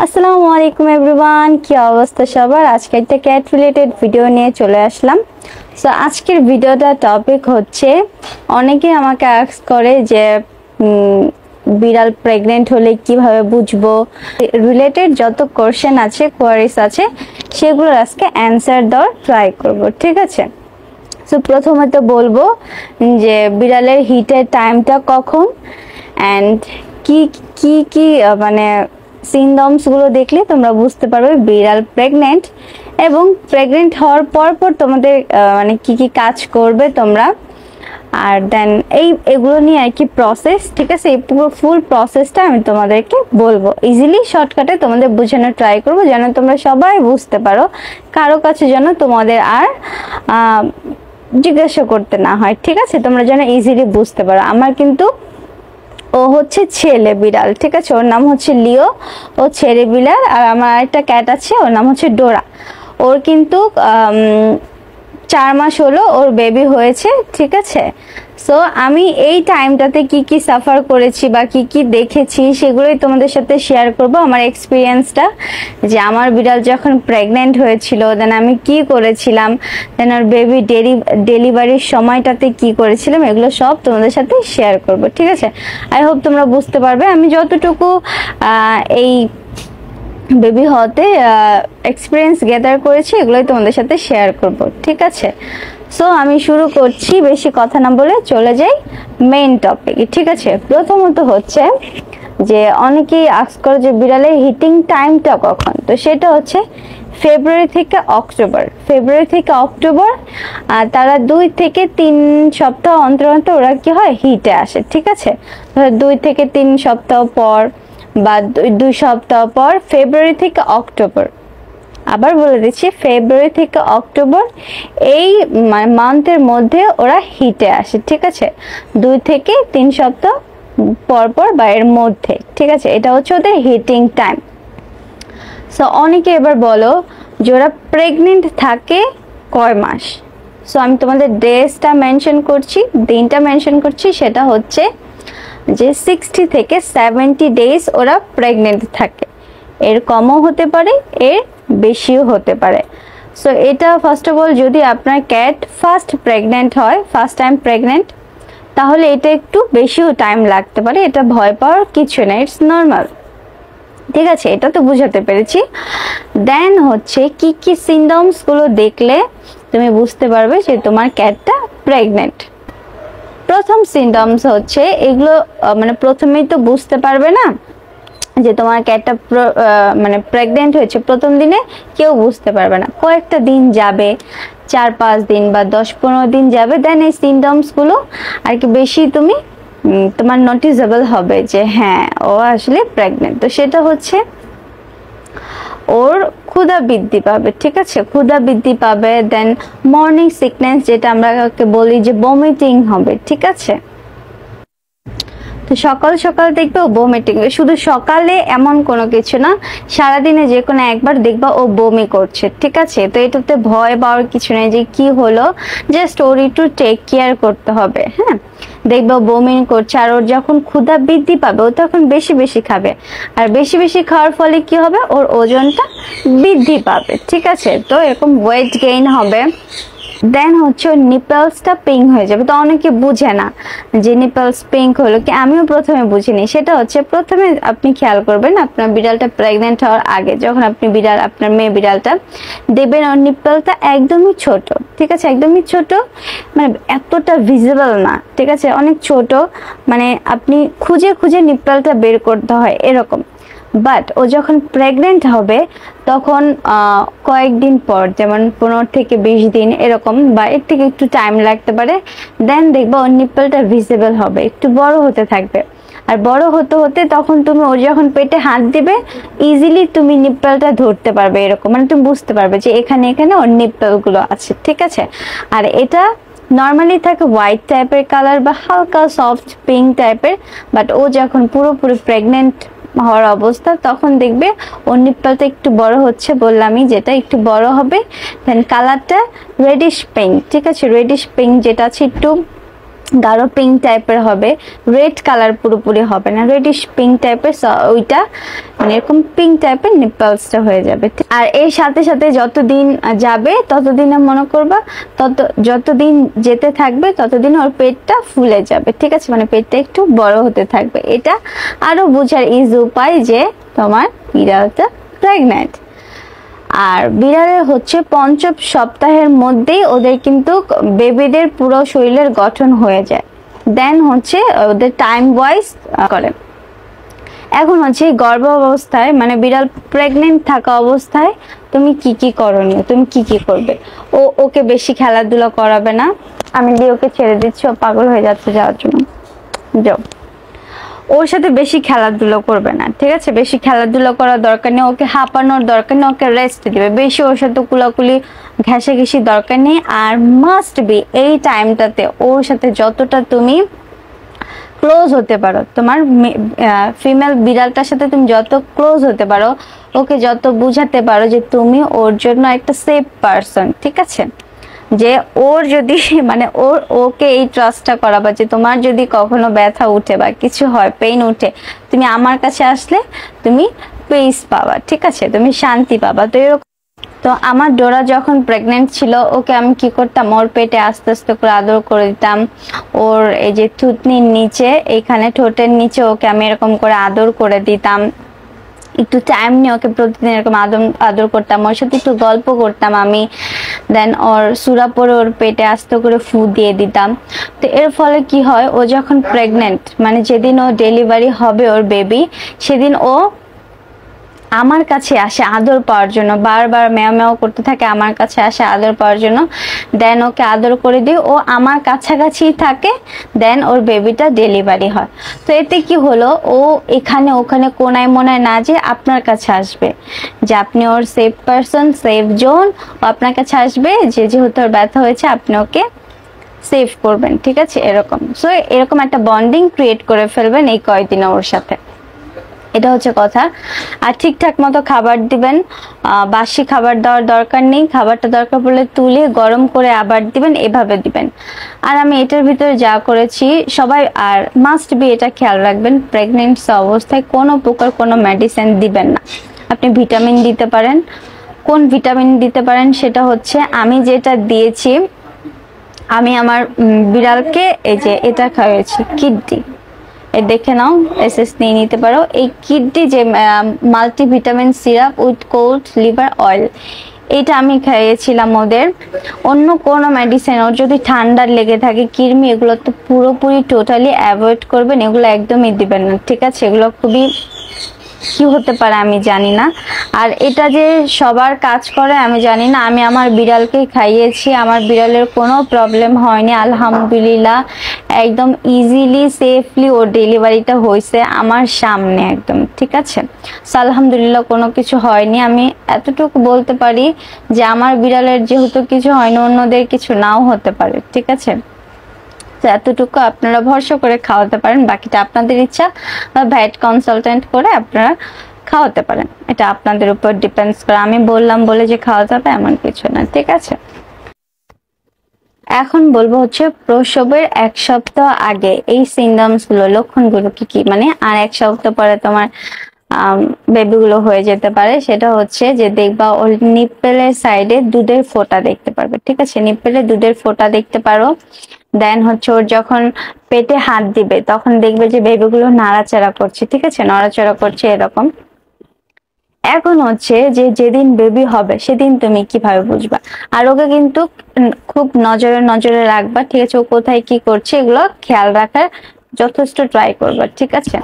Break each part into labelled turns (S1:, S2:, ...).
S1: আসসালামু আলাইকুম এভরিওয়ান, কি অবস্থা সবার? আজকে একটা ক্যাট রিলেটেড ভিডিও নিয়ে চলে আসলাম। সো আজকের ভিডিওটা টপিক হচ্ছে, অনেকে আমাকে আস্ক করে যে বিড়াল প্রেগনেন্ট হলে কিভাবে বুঝবো, রিলেটেড যত কোশ্চেন আছে, কোয়ারিজ আছে, সেগুলোর আজকে অ্যান্সার দেওয়ার ট্রাই করব, ঠিক আছে? সো প্রথমে তো বলবো যে বিড়ালের হিটের টাইমটা কখন, অ্যান্ড কি কি কি মানে সিমটমস গুলো দেখলে তোমরা বুঝতে পারবে বিড়াল প্রেগনেন্ট, এবং প্রেগনেন্ট হওয়ার পর তোমাদের মানে কি কি কাজ করবে তোমরা, আর দেন এগুলো নিয়ে আর কি প্রসেস, ঠিক আছে? এই পুরো ফুল প্রসেসটা আমি তোমাদেরকে বলবো, ইজিলি শর্টকাটে তোমাদের বোঝানোর ট্রাই করবো, যেন তোমরা সবাই বুঝতে পারো, কারো কাছে যেন তোমাদের আর জিজ্ঞাসা করতে না হয়, ঠিক আছে? তোমরা যেন ইজিলি বুঝতে পারো। আমার কিন্তু ও হচ্ছে ছেলে বিড়াল, ঠিক আছে? ওর নাম হচ্ছে লিও, ও ছেলে বিড়াল। আর আমার একটা ক্যাট আছে, ওর নাম হচ্ছে ডোরা। ওর কিন্তু 4 মাস হলো ওর বেবি হয়েছে, ঠিক আছে? সো আমি এই টাইমটাতে কি কি সাফার করেছি বা কি কি দেখেছি সেগুলোই তোমাদের সাথে শেয়ার করব, আমার এক্সপিরিয়েন্সটা, যে আমার বিড়াল যখন প্রেগনেন্ট হয়েছিল দেন আমি কি করেছিলাম, দেন ওর বেবি ডেলিভারির সময়টাতে কি করেছিলাম, এগুলো সব তোমাদের সাথে শেয়ার করব, ঠিক আছে? আই হোপ তোমরা বুঝতে পারবে। আমি যতটুকু এই বেবি হতে এক্সপিরিয়েন্স গ্যাদার করেছি, এগুলোই তোমাদের সাথে শেয়ার করব, ঠিক আছে? সো আমি শুরু করছি, বেশি কথা না বলে চলে যাই মেইন টপিক, ঠিক আছে? প্রথমত হচ্ছে যে অনেকেই আস্ক করে যে বিড়ালের হিটিং টাইমটা কখন, তো সেটা হচ্ছে ফেব্রুয়ারি থেকে অক্টোবর। আর তারা 2 থেকে 3 সপ্তাহ অন্তর অন্তর ওরা কি হয়, হিটে আসে, ঠিক আছে? 2 থেকে 3 সপ্তাহ পর বা 2 সপ্তাহ পর, ফেব্রুয়ারি থেকে অক্টোবর, আবার বলে দিচ্ছি, ফেব্রুয়ারি থেকে অক্টোবর এই মান্থের মধ্যে ওরা হিটে আসে, ঠিক আছে? 2 থেকে 3 সপ্তাহ পর বা এর মধ্যে, ঠিক আছে? এটা হচ্ছে ওদের হিটিং টাইম। সো অনেকে এবার বলো যে ওরা প্রেগনেন্ট থাকে কয় মাস? সো আমি তোমাদের ডেজটা মেনশন করছি, দিনটা মেনশন করছি, সেটা হচ্ছে যে 60 থেকে 70 ডেজ ওরা প্রেগনেন্ট থাকে। এর কমও হতে পারে, এর বেশিও হতে পারে। সো এটা ফার্স্ট অফ অল, যদি আপনার ক্যাট ফার্স্ট টাইম প্রেগনেন্ট, তাহলে এটা একটু বেশিও টাইম লাগতে পারে, এটা ভয় পাওয়ার কিছু না, ইটস নর্মাল, ঠিক আছে? এটা তো বুঝাতে পেরেছি। দেন হচ্ছে কি কি সিমটমস গুলো দেখলে তুমি বুঝতে পারবে যে তোমার ক্যাটটা প্রেগনেন্ট। প্রথম সিমটমস হচ্ছে এগুলো, মানে প্রথমেই তো বুঝতে পারবে না যে তোমার ক্যাটটা মানে প্রেগনেন্ট হয়েছে, প্রথম দিনে কেউ বুঝতে পারবে না, কয়েকটা দিন যাবে, 4-5 দিন বা 10-15 দিন যাবে, দেন এই সিমটমস গুলো আর কি বেশি তোমার নোটিসেবল হবে যে হ্যাঁ ও আসলে প্রেগনেন্ট। তো সেটা হচ্ছে ওর ক্ষুধা বৃদ্ধি পাবে, ঠিক আছে? ক্ষুধা বৃদ্ধি পাবে, দেন মর্নিং সিকনেস, যেটা আমরা বলি যে বমিটিং হবে, ঠিক আছে? তো সকাল সকাল দেখবে ও বমিটিং, শুধু সকালে এমন কোনো কিছু না, সারাদিনে যে কোনো একবার দেখবা ও বমি করছে, ঠিক আছে? তো এটাতে ভয় পাওয়ার কিছু নেই যে কি হলো, জাস্ট ওর একটু টেক কেয়ার করতে হবে, হ্যাঁ? দেখবা বমি করছে, আর ওর যখন ক্ষুধা বৃদ্ধি পাবে ও তখন বেশি বেশি খাবে, আর বেশি বেশি খাওয়ার ফলে কি হবে, ওর ওজনটা বৃদ্ধি পাবে, ঠিক আছে? তো এরকম ওয়েট গেইন হবে। দেন হচ্ছে ওর নিপলসটা পিঙ্ক হয়ে যাবে। তো অনেকে বুঝে না যে নিপলস পিঙ্ক হলো কি, আমিও প্রথমে বুঝিনি। সেটা হচ্ছে প্রথমে আপনি খেয়াল করবেন আপনার বিড়ালটা প্রেগনেন্ট হওয়ার আগে, যখন আপনি আপনার মেয়ে বিড়ালটা দেখবেন ওর নিপলটা একদমই ছোট, ঠিক আছে? একদমই ছোট, মানে এতটা ভিজিবল না, ঠিক আছে? অনেক ছোট, মানে আপনি খুঁজে খুঁজে নিপলটা বের করতে হয় এরকম। বাট ও যখন প্রেগনেন্ট হবে তখন কয়েকদিন পর, যেমন 15 থেকে 20 দিন এরকম, বা এর থেকে একটু টাইম লাগতে পারে, দেন দেখবা ওর নিপলটা ভিজিবল হবে, একটু বড় হতে থাকবে। আর বড় হতে হতে তখন তুমি ও যখন পেটে হাত দিবে, ইজিলি তুমি নিপলটা ধরতে পারবে, এরকম, মানে তুমি বুঝতে পারবে যে এখানে এখানে ওর নিপল গুলো আছে, ঠিক আছে? আর এটা নর্মালি থাকে হোয়াইট টাইপের কালার বা হালকা সফট পিঙ্ক টাইপের, বাট ও যখন পুরোপুরি প্রেগনেন্ট হওয়ার অবস্থা, তখন দেখবে ওর নিপলটা একটু বড় হচ্ছে, বললামই যেটা একটু বড় হবে, দেন কালারটা রেডিশ পিঙ্ক, ঠিক আছে? রেডিশ পিঙ্ক যেটা আছে, একটু গাঢ় পিঙ্ক টাইপের হবে, রেড কালার পুরোপুরি হবে না, রেডিশ পিঙ্ক টাইপের, ওইটা মানে এরকম পিঙ্ক টাইপের নিপলসটা হয়ে যাবে। আর এর সাথে সাথে যতদিন যাবে ততদিনে মনে করবা যতদিন যেতে থাকবে ততদিন ওর পেটটা ফুলে যাবে, ঠিক আছে, মানে পেটটা একটু বড় হতে থাকবে। এটা আরো বোঝার ইজি উপায় যে তোমার বিড়ালটা প্রেগন্যান্ট। আর বিড়ালের হচ্ছে পঞ্চম সপ্তাহের মধ্যেই ওদের কিন্তু বেবিদের পুরো শরীরের গঠন হয়ে যায়, দেন হচ্ছে ওদের টাইম ওয়াইজ করে। এখন হচ্ছে গর্ভ অবস্থায় মানে বিড়াল প্রেগনেন্ট থাকা অবস্থায় তুমি কি কি করণীয়, তুমি কি কি করবে। ওকে বেশি খেলাধুলা করাবে না, আমি দিয়ে ওকে ছেড়ে দিচ্ছি, ও পাগল হয়ে যাচ্ছে যাওয়ার জন্য, যাও। ওর সাথে বেশি খেলাধুলা করবে না, ঠিক আছে, বেশি খেলাধুলা করার দরকার নেই, ওকে হাঁপানোর দরকার নেই, ওকে রেস্ট দিবে, বেশি ওর সাথে কুলাকুলি ঘেঁষাঘেঁষি দরকার নেই। আর মাস্ট বি এই টাইমটাতে ওর সাথে যতটা তুমি ক্লোজ হতে পারো, তোমার ফিমেল বিড়ালটার সাথে তুমি যত ক্লোজ হতে পারো, ওকে যত বুঝাতে পারো যে তুমি ওর জন্য একটা সেফ পারসন, ঠিক আছে, যে ওর যদি মানে ওকে এই ট্রাস্টটা করাবা যে তোমার যদি কখনো ব্যথা উঠে বা কিছু হয়, পেইন উঠে, তুমি আমার কাছে আসলে তুমি পিস পাবা, ঠিক আছে, তুমি শান্তি পাবা। তো এরকম। তো আমার ডোরা যখন প্রেগনেন্ট ছিল ওকে আমি কি করতাম, ওর পেটে আস্তে আস্তে করে আদর করে দিতাম, ওর এই যে থুতনির নিচে এখানে ঠোঁটের নিচে ওকে আমি এরকম করে আদর করে দিতাম, একটু টাইম নিয়ে ওকে প্রতিদিন এরকম আদর করতাম, ওর সাথে একটু গল্প করতাম আমি, দেন ওর সুরা পরে ওর পেটে আস্তে করে ফু দিয়ে দিতাম। তো এর ফলে কি হয়, ও যখন প্রেগনেন্ট মানে যেদিন ও ডেলিভারি হবে ওর বেবি, সেদিন ও আমার কাছে আসে আদর পাওয়ার জন্য, বারবার ম্যাও ম্যাও করতে থাকে, আমার কাছে আসে আদর পাওয়ার জন্য, দেন ওকে আদর করে দিই, ও আমার কাছাকাছি থাকে, দেন ওর বেবিটা ডেলিভারি হয়। তো এতে কি হলো, ও এখানে ওখানে কোনায় মোনায় না যে আপনার কাছে আসবে, যে আপনি ওর সেফ পারসন, সেফ জোন, ও আপনার কাছে আসবে যে যেহেতু ওর ব্যথা হয়েছে আপনি ওকে সেভ করবেন, ঠিক আছে, এরকম। সো এরকম একটা বন্ডিং ক্রিয়েট করে ফেলবেন এই কয়েকদিনে ওর সাথে, এটা হচ্ছে কথা। আর ঠিকঠাক মতো খাবার দিবেন, বাসি খাবার দেওয়ার দরকার নেই, খাবারটা দরকার পড়লে তুলে গরম করে আবার দিবেন, এভাবে দিবেন। আর আমি এটার ভিতরে যা করেছি সবাই, আর মাস্ট বি এটা খেয়াল রাখবেন, প্রেগনেন্সি অবস্থায় কোনো প্রকার কোনো মেডিসিন দিবেন না। আপনি ভিটামিন দিতে পারেন, কোন ভিটামিন দিতে পারেন সেটা হচ্ছে আমি যেটা দিয়েছি, আমি আমার বিড়ালকে এই যে এটা খাওয়াইছি কিডনি, দেখে নাও, এসএস নিয়ে নিতে পারো। এই কিডনি যে multivitamin syrup with cold liver oil, এটা আমি খাইয়েছিলাম ওদের। অন্য কোনো মেডিসিন, ওর যদি ঠান্ডা লেগে থাকে, কৃমি, এগুলো তো পুরোপুরি টোটালি অ্যাভয়েড করবেন, এগুলো একদমই দিবেন না, ঠিক আছে, এগুলো খুবই কি হতে পারে আমি জানি না। আর এটা যে সবার কাজ করে আমি জানি না, আমি আমার বিড়ালকেই খাইয়েছি, আমার বিড়ালের কোনো প্রবলেম হয়নি আলহামদুলিল্লাহ, একদম ইজিলি সেফলি ওর ডেলিভারিটা হয়েছে আমার সামনে একদম, ঠিক আছে, আলহামদুলিল্লাহ কোনো কিছু হয়নি। আমি এতটুকু বলতে পারি যে আমার বিড়ালের যেহেতু কিছু হয়নি, অন্যদের কিছু নাও হতে পারে, ঠিক আছে, এতটুকু আপনারা ভরসা করে খাওয়াতে পারেন, বাকিটা আপনাদের ইচ্ছা, ভেট কনসালটেন্ট করে আপনারা খাওয়াতে পারেন, এটা আপনাদের উপর ডিপেন্ডস করে। আমি বললাম বলে যে খাওয়া যাবে এমন কিছু না, ঠিক আছে। এখন বলবো হচ্ছে প্রসবের 1 সপ্তাহ আগে এই সিমটমস গুলো, লক্ষণগুলো কি কি, মানে আর 1 সপ্তাহ পরে তোমার বেবিগুলো হয়ে যেতে পারে। সেটা হচ্ছে যে দেখবা ওর নিপ্পেলের সাইডে দুধের ফোঁটা দেখতে পারবে, ঠিক আছে, নিপ্পেলে দুধের ফোঁটা দেখতে পারো। দেন হচ্ছে ওর যখন পেটে হাত দিবে তখন দেখবে যে বেবিগুলো নাড়াচাড়া করছে, ঠিক আছে, নড়াচড়া করছে এরকম। এখন হচ্ছে যে যেদিন বেবি হবে সেদিন তুমি কিভাবে বুঝবা, আর ওকে কিন্তু খুব নজরে নজরে রাখবা, ঠিক আছে, ও কোথায় কি করছে এগুলো খেয়াল রাখার যথেষ্ট ট্রাই করবা, ঠিক আছে,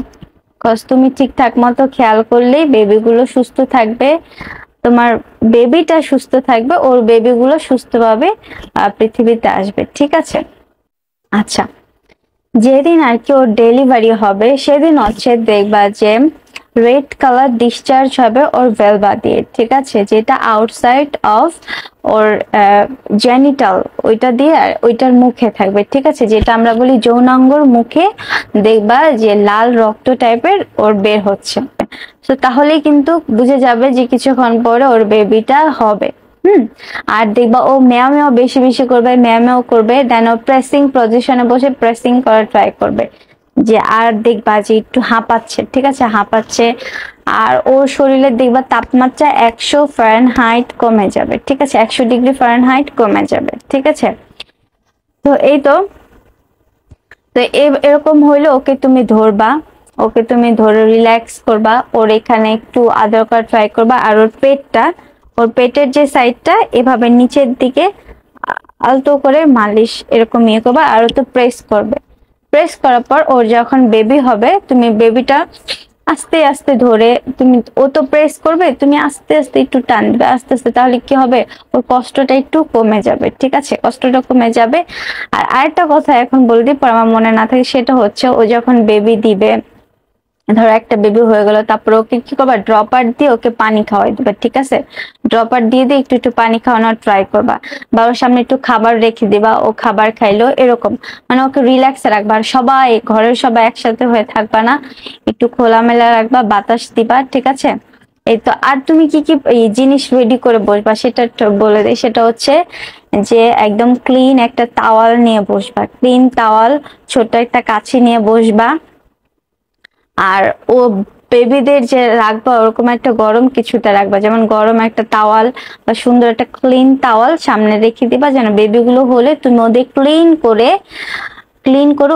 S1: কজ তুমি ঠিকঠাক মতো খেয়াল করলেই বেবিগুলো সুস্থ থাকবে, তোমার বেবিটা সুস্থ থাকবে, ওর বেবিগুলো সুস্থভাবে পৃথিবীতে আসবে, ঠিক আছে। আচ্ছা, যেদিন আর কি ওর ডেলিভারি হবে সেদিন হচ্ছে দেখবা যে রেড কালার ডিসচার্জ হবে ওর ভেলভা দিয়ে, ঠিক আছে, যেটা আউটসাইড অফ ওর জেনিটাল, ওইটা দিয়ে আর ওইটার মুখে থাকবে, ঠিক আছে, যেটা আমরা বলি যৌনাঙ্গর মুখে দেখবা যে লাল রক্ত টাইপের ওর বের হচ্ছে। তো তাহলেই কিন্তু বুঝে যাবে যে কিছুক্ষণ পরে ওর বেবিটা হবে, আর দেখবা ও মেও মেও বেশি বেশি করবে, মেও মেও করবে, দেন ও প্রেসিং পজিশনে বসে প্রেসিং করার ট্রাই করবে। যে আর দেখবা যে একটু হাঁপাচ্ছে, ঠিক আছে, হাঁপাচ্ছে। আর ওর শরীরে দেখবা তাপমাত্রা 100 ফারেনহাইট কমে যাবে, ঠিক আছে, 100 ডিগ্রি ফারেনহাইট কমে যাবে, ঠিক আছে। তো এই তো তো এরকম হইলে ওকে তুমি ধরবা, ওকে তুমি ধরে রিল্যাক্স করবা, ওর এখানে একটু আদর করা ট্রাই করবা। আর ওর পেটের যে সাইডটা এভাবে নিচের দিকে আলতো করে মালিশ এরকম ইয়ে করবা, আর ও তো প্রেস করবে। প্রেস করার পর ওর যখন বেবি হবে, তুমি বেবিটা আস্তে আস্তে ধরে, তুমি ও তো প্রেস করবে, তুমি আস্তে আস্তে একটু টান দিবে আস্তে আস্তে, তাহলে কি হবে, ওর কষ্টটা একটু কমে যাবে, ঠিক আছে, কষ্টটা কমে যাবে। আর আরেকটা কথা এখন বলে দিই, পর আমার মনে না থাকে, সেটা হচ্ছে ও যখন বেবি দিবে, ধরো একটা বেবি হয়ে গেল, তারপর ওকে কি করবা, ড্রপার দিয়ে ওকে পানি খাওয়াই দিবে, ঠিক আছে, ড্রপার দিয়ে দিয়ে একটু একটু পানি খাওয়ানোর ট্রাই করবা, বা ওর সামনে একটু খাবার রেখে দিবা, ও খাবার খাইলো এরকম, মানে ওকে রিল্যাক্সে রাখবা। আর সবাই ঘরের সবাই একসাথে হয়ে থাকবা না, একটু খোলামেলা রাখবা, বাতাস দিবা, ঠিক আছে। এই তো। আর তুমি কি কি এই জিনিস রেডি করে বসবা সেটা একটু বলে দেই। সেটা হচ্ছে যে একদম ক্লিন একটা তাওয়াল নিয়ে বসবা, ক্লিন তাওয়াল, ছোট একটা কাছি নিয়ে বসবা। আর ও বেবিদের যে রাখবা ওরকম একটা গরম কিছুতে রাখবা, যেমন গরম একটা তাওয়াল বা সুন্দর একটা ক্লিন তাওয়াল সামনে রেখে দিবা, যেন বেবিগুলো হলে তুমি ওদের ক্লিন করে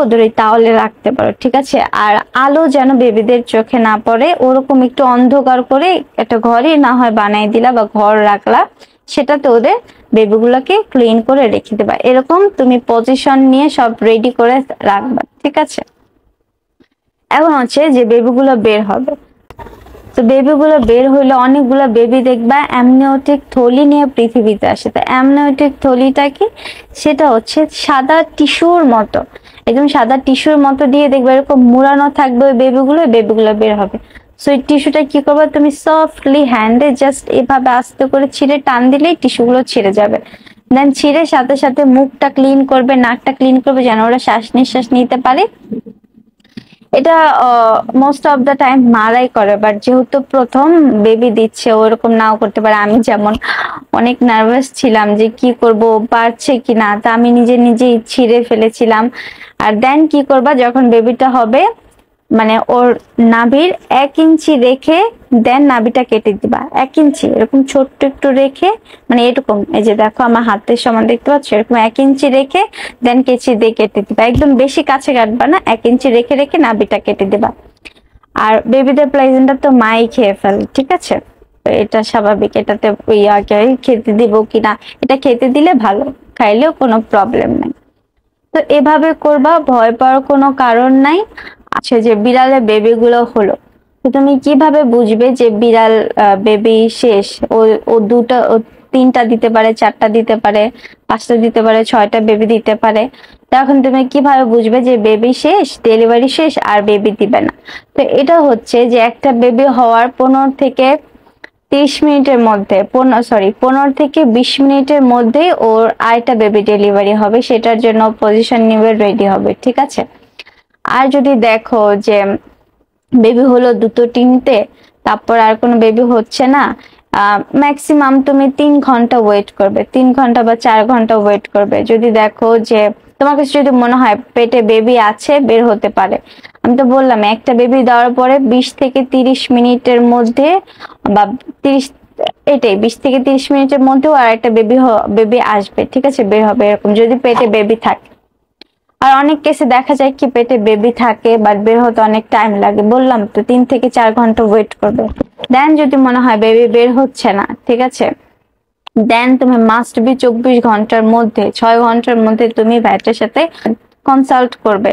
S1: ওদের ওই তাওয়ালে রাখতে পারো, ঠিক আছে। আর আলো যেন বেবিদের চোখে না পড়ে, ওরকম একটু অন্ধকার করে একটা ঘরই না হয় বানাই দিলা বা ঘর রাখলা, সেটাতে ওদের বেবিগুলোকে ক্লিন করে রেখে দেবা। এরকম তুমি পজিশন নিয়ে সব রেডি করে রাখবা, ঠিক আছে। এখন হচ্ছে যে বেবিগুলো বের হবে, তো বেবিগুলো বের হইলে অনেকগুলো বেবি দেখবা অ্যামনিওটিক থলি নিয়ে পৃথিবীতে আসে। তো অ্যামনিওটিক থলিটা কি, সেটা হচ্ছে সাদা টিস্যুর মতো, একদম সাদা টিস্যুর মতো দিয়ে দেখবে এরকম মুড়ানো থাকবে ওই বেবিগুলো বের হবে। সো এই টিস্যুটা কি করবে, তুমি সফটলি হ্যান্ডে জাস্ট এভাবে আস্তে করে ছিঁড়ে টান দিলেই টিস্যুগুলো ছিঁড়ে যাবে। দেন ছিঁড়ে সাথে সাথে মুখটা ক্লিন করবে, নাকটা ক্লিন করবে, যেন ওরা শ্বাস নিঃশ্বাস নিতে পারে। এটা মোস্ট অফ দ্য টাইম মারাই করে, বাট যেহেতু প্রথম বেবি দিচ্ছে ওরকম নাও করতে পারে। আমি যেমন অনেক নার্ভাস ছিলাম যে কি করব, পারছে কিনা, তা আমি নিজেই ছিঁড়ে ফেলেছিলাম। আর দেন কি করবা, যখন বেবিটা হবে, মানে ওর নাভির 1 ইঞ্চি রেখে দেন নাভিটা কেটে দিবা, 1 ইঞ্চি এরকম ছোট্ট একটু রেখে, মানে এরকম, এই যে দেখো আমার হাতের সমান দেখতে পাচ্ছ, এরকম 1 ইঞ্চি রেখে দেন কেচি দিয়ে কেটে দিবা, একদম বেশি কাছে কাটবা না, 1 ইঞ্চি রেখে রেখে নাভিটা কেটে দিবা। আর বেবিদের প্লেজেন্টটা তো মাই খেয়ে ফেলে, ঠিক আছে, তো এটা স্বাভাবিক, এটাতে ইয়াকে খেতে দিব কিনা, এটা খেতে দিলে ভালো, খাইলেও কোনো প্রবলেম নাই। তো এভাবে করবা, ভয় পাওয়ার কোনো কারণ নাই। আচ্ছা, যে বিড়ালের বেবি গুলো হলো, তো তুমি কিভাবে বুঝবে যে বিড়াল বেবি শেষ? ও দুটা, ও 3টা দিতে পারে, 4টা দিতে পারে, 5টা দিতে পারে, 6টা বেবি দিতে পারে। তখন তুমি কিভাবে বুঝবে যে বেবি শেষ, ডেলিভারি শেষ আর বেবি দিবে না? তো এটা হচ্ছে যে একটা বেবি হওয়ার 15 থেকে 30 মিনিটের মধ্যে, 15 থেকে 20 মিনিটের মধ্যে ওর আরেকটা বেবি ডেলিভারি হবে, সেটার জন্য পজিশন নিবে, রেডি হবে, ঠিক আছে। আর যদি দেখো যে বেবি হলো 2-3টে, তারপর আর কোনো বেবি হচ্ছে না, ম্যাক্সিমাম তুমি 3 ঘন্টা ওয়েট করবে, 3 ঘন্টা বা 4 ঘন্টা ওয়েট করবে। যদি দেখো যে তোমার কাছে যদি মনে হয় পেটে বেবি আছে, বের হতে পারে, আমি তো বললাম একটা বেবি দেওয়ার পরে 20 থেকে 30 মিনিটের মধ্যে, বা 30, এটাই 20 থেকে 30 মিনিটের মধ্যেও আর একটা বেবি আসবে, ঠিক আছে, বের হবে, এরকম যদি পেটে বেবি থাকে। আর অনেক কেসে দেখা যায় কি পেটে বেবি থাকে বাট বের হতে অনেক টাইম লাগে, বললাম তো 3 থেকে 4 ঘন্টা ওয়েট করবে। দেন যদি মনে হয় বেবি বের হচ্ছে না, ঠিক আছে, দেন তুমি মাস্ট বি 24 ঘন্টার মধ্যে, 6 ঘন্টার মধ্যে তুমি ভ্যাটের সাথে কনসাল্ট করবে,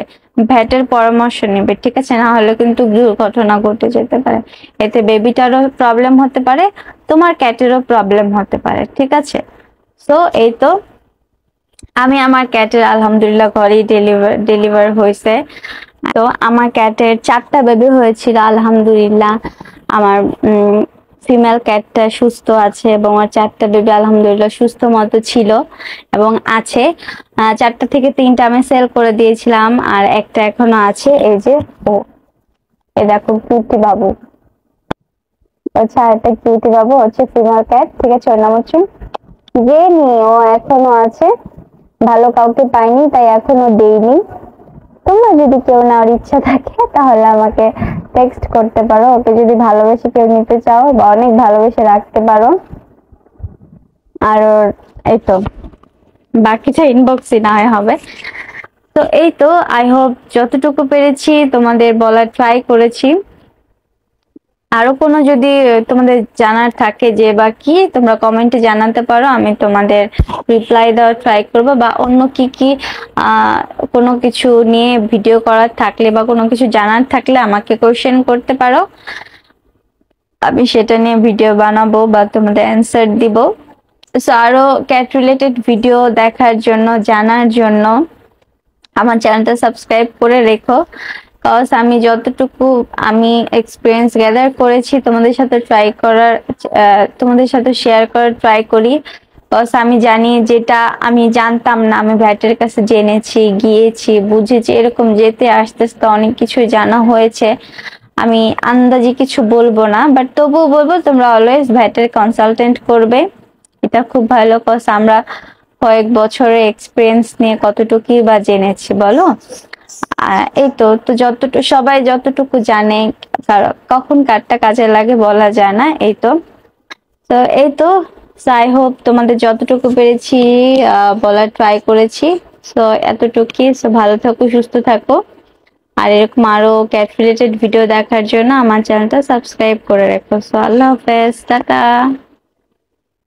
S1: ভ্যাটের পরামর্শ নেবে, ঠিক আছে, না হলে কিন্তু দুর্ঘটনা ঘটে যেতে পারে। এতে বেবিটারও প্রবলেম হতে পারে, তোমার ক্যাটেরও প্রবলেম হতে পারে, ঠিক আছে। সো এই তো, আমি আমার ক্যাটের আলহামদুলিল্লাহ ঘরেই ডেলিভার হয়েছে। তো আমার ক্যাটের 4টা বেবি হয়েছিল আলহামদুলিল্লাহ। আমার ফিমেল ক্যাটটা সুস্থ আছে এবং আমার 4টা বেবি আলহামদুলিল্লাহ সুস্থ মতো ছিল এবং আছে। 4টা থেকে 3টা আমি সেল করে দিয়েছিলাম, আর একটা এখনো আছে। এই যে ও, এই দেখো কিউটি বাবু, আচ্ছা একটা কিউটি বাবু হচ্ছে ফিমেল ক্যাট, ঠিক আছে, ওর নাম হচ্ছে যে নিও এখনো আছে, ভালো কাউকে পাইনি তাই এখনো দেইনি। তোমরা যদি কেউ নেওয়ার ইচ্ছা থাকে তাহলে আমাকে টেক্সট করতে পারো। ওকে যদি ভালোবেসে কেউ নিতে চাও বা অনেক ভালোবেসে রাখতে পারো। আর এই তো বাকিটা ইনবক্সে না হয় হবে। তো এই তো আই হোপ যতটুকু পেরেছি তোমাদের বলার ট্রাই করেছি। আরো কোনো যদি তোমাদের জানার থাকে যে বা কি, তোমরা কমেন্টে জানাতে পারো, আমি তোমাদের রিপ্লাই দেওয়ার ট্রাই করবো। বা অন্য কি কি কোনো কিছু নিয়ে ভিডিও করার থাকলে বা কোনো কিছু জানার থাকলে আমাকে কোশ্চেন করতে পারো, আমি সেটা নিয়ে ভিডিও বানাবো বা তোমাদের অ্যান্সার দিব। সো আরো ক্যাট রিলেটেড ভিডিও দেখার জন্য, জানার জন্য আমার চ্যানেলটা সাবস্ক্রাইব করে রেখো। কজ আমি যতটুকু আমি এক্সপিরিয়েন্স গ্যাদার করেছি তোমাদের সাথে তোমাদের সাথে শেয়ার করার ট্রাই করি। কজ আমি জানি যেটা আমি জানতাম না, আমি ভ্যাটের কাছে জেনেছি, গিয়েছি, বুঝেছি, এরকম যেতে আস্তে আস্তে অনেক কিছু জানা হয়েছে। আমি আন্দাজি কিছু বলবো না, বাট তবুও বলবো তোমরা অলওয়েজ ভ্যাটের কনসালটেন্ট করবে। এটা খুব ভালো, কজ আমরা কয়েক বছরের এক্সপিরিয়েন্স নিয়ে কতটুকুই বা জেনেছি বলো। এই তো যতটুকু সবাই যতটুকু জানে, কখন কারটা কাজে লাগে বলা যায় না। এই তো এই তো আই হোপ তোমাদের যতটুকু পেরেছি বলার ট্রাই করেছি। তো এতটুকুই। ভালো থাকো, সুস্থ থাকো। আর এরকম আরো ক্যাট রিলেটেড ভিডিও দেখার জন্য আমার চ্যানেলটা সাবস্ক্রাইব করে রাখো। আল্লাহ হাফেজ, টাটা।